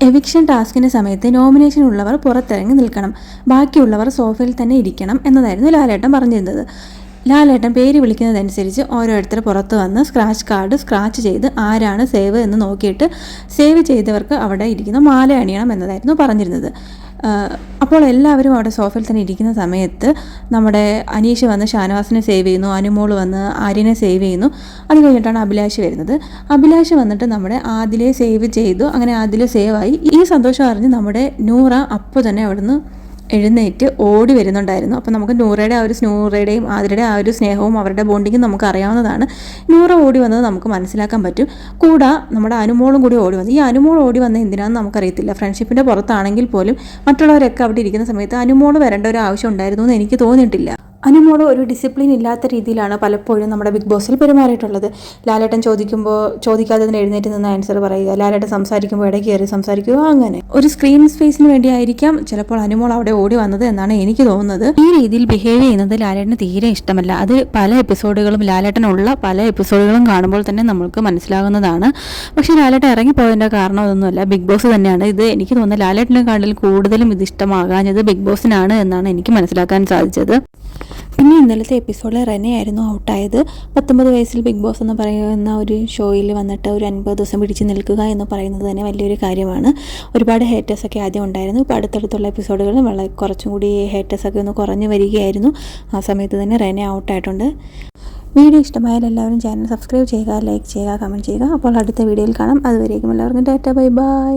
Eviction ടാസ്കിൻ്റെ സമയത്ത് nomination ഉള്ളവർ പുറത്തിറങ്ങി നിൽക്കണം, ബാക്കിയുള്ളവർ സോഫയിൽ തന്നെ ഇരിക്കണം എന്നതായിരുന്നു ലാലേട്ടൻ പറഞ്ഞിരുന്നത്. ലാലേട്ടൻ പേര് വിളിക്കുന്നതനുസരിച്ച് ഓരോരുത്തർ പുറത്ത് വന്ന് സ്ക്രാച്ച് കാർഡ് സ്ക്രാച്ച് ചെയ്ത് ആരാണ് സേവ് എന്ന് നോക്കിയിട്ട് സേവ് ചെയ്തവർക്ക് അവിടെ ഇരിക്കുന്ന മാല അണിയണം എന്നതായിരുന്നു പറഞ്ഞിരുന്നത്. അപ്പോൾ എല്ലാവരും അവിടെ സോഫയിൽ തന്നെ ഇരിക്കുന്ന സമയത്ത് നമ്മുടെ അനീഷ് വന്ന് ഷാനവാസിനെ സേവ് ചെയ്യുന്നു, അനുമോൾ വന്ന് ആര്യനെ സേവ് ചെയ്യുന്നു. അത് കഴിഞ്ഞിട്ടാണ് അഭിലാഷ് വരുന്നത്. അഭിലാഷ് വന്നിട്ട് നമ്മുടെ ആദിലെ സേവ് ചെയ്തു. അങ്ങനെ ആദിലെ സേവായി. ഈ സന്തോഷം അറിഞ്ഞ് നമ്മുടെ നൂറ അപ്പോൾ തന്നെ അവിടുന്ന് എഴുന്നേറ്റ് ഓടി വരുന്നുണ്ടായിരുന്നു. അപ്പോൾ നമുക്ക് നൂറയുടെയും ആതിരയുടെ ആ ഒരു സ്നേഹവും അവരുടെ ബോണ്ടിങ്ങും നമുക്ക് അറിയാവുന്നതാണ്. നൂറ ഓടി വന്നത് നമുക്ക് മനസ്സിലാക്കാൻ പറ്റും. കൂടെ നമ്മുടെ അനുമോളും കൂടി ഓടി വന്നു. ഈ അനുമോൾ ഓടി വന്നത് എന്തിനാണെന്ന് നമുക്കറിയത്തില്ല. ഫ്രണ്ട്ഷിപ്പിൻ്റെ പുറത്താണെങ്കിൽ പോലും മറ്റുള്ളവരൊക്കെ അവിടെ ഇരിക്കുന്ന സമയത്ത് അനുമോൾ വരേണ്ട ഒരു ആവശ്യം ഉണ്ടായിരുന്നു എന്ന് എനിക്ക് തോന്നിയിട്ടില്ല. അനുമോൾ ഒരു ഡിസിപ്ലിൻ ഇല്ലാത്ത രീതിയിലാണ് പലപ്പോഴും നമ്മുടെ ബിഗ് ബോസിൽ പെരുമാറിയിട്ടുള്ളത്. ലാലേട്ടൻ ചോദിക്കാതെ എഴുന്നേറ്റ് നിന്ന് ആൻസർ പറയുക, ലാലേട്ടൻ സംസാരിക്കുമ്പോൾ ഇടയ്ക്ക് കയറി സംസാരിക്കുക, അങ്ങനെ ഒരു സ്ക്രീൻ സ്പേസിന് വേണ്ടിയായിരിക്കാം ചിലപ്പോൾ അനുമോൾ അവിടെ ഓടി വന്നത് എന്നാണ് എനിക്ക് തോന്നുന്നത്. ഈ രീതിയിൽ ബിഹേവ് ചെയ്യുന്നത് ലാലേട്ടന് തീരെ ഇഷ്ടമല്ല. അത് പല എപ്പിസോഡുകളും ലാലേട്ടനുള്ള പല എപ്പിസോഡുകളും കാണുമ്പോൾ തന്നെ നമുക്ക് മനസ്സിലാകുന്നതാണ്. പക്ഷേ ലാലേട്ടൻ ഇറങ്ങിപ്പോയതിൻ്റെ കാരണം അതൊന്നുമല്ല, ബിഗ് ബോസ് തന്നെയാണ്. ഇത് എനിക്ക് തോന്നുന്നത് ലാലേട്ടനെക്കാട്ടിൽ കൂടുതലും ഇത് ഇഷ്ടമാകാഞ്ഞത് ബിഗ് ബോസിനാണ് എന്നാണ് എനിക്ക് മനസ്സിലാക്കാൻ സാധിച്ചത്. പിന്നെ ഇന്നലത്തെ എപ്പിസോഡിൽ റെനെ ആയിരുന്നു ഔട്ടായത്. 19 വയസ്സിൽ ബിഗ് ബോസ് എന്ന് പറയുന്ന ഒരു ഷോയിൽ വന്നിട്ട് ഒരു 50 ദിവസം പിടിച്ച് നിൽക്കുക എന്ന് പറയുന്നത് തന്നെ വലിയൊരു കാര്യമാണ്. ഒരുപാട് ഹേറ്റേഴ്സൊക്കെ ആദ്യം ഉണ്ടായിരുന്നു. ഇപ്പോൾ അടുത്തടുത്തുള്ള എപ്പിസോഡുകളിൽ കുറച്ചും കൂടി ഹേറ്റേഴ്സൊക്കെ ഒന്ന് കുറഞ്ഞു വരികയായിരുന്നു. ആ സമയത്ത് തന്നെ റെനെ ഔട്ടായിട്ടുണ്ട്. വീഡിയോ ഇഷ്ടമായാൽ എല്ലാവരും ചാനൽ സബ്സ്ക്രൈബ് ചെയ്യുക, ലൈക്ക് ചെയ്യുക, കമൻറ്റ് ചെയ്യുക. അപ്പോൾ അടുത്ത വീഡിയോയിൽ കാണാം. അതുവരേക്കും എല്ലാവർക്കും ടാറ്റ, ബൈ ബൈ.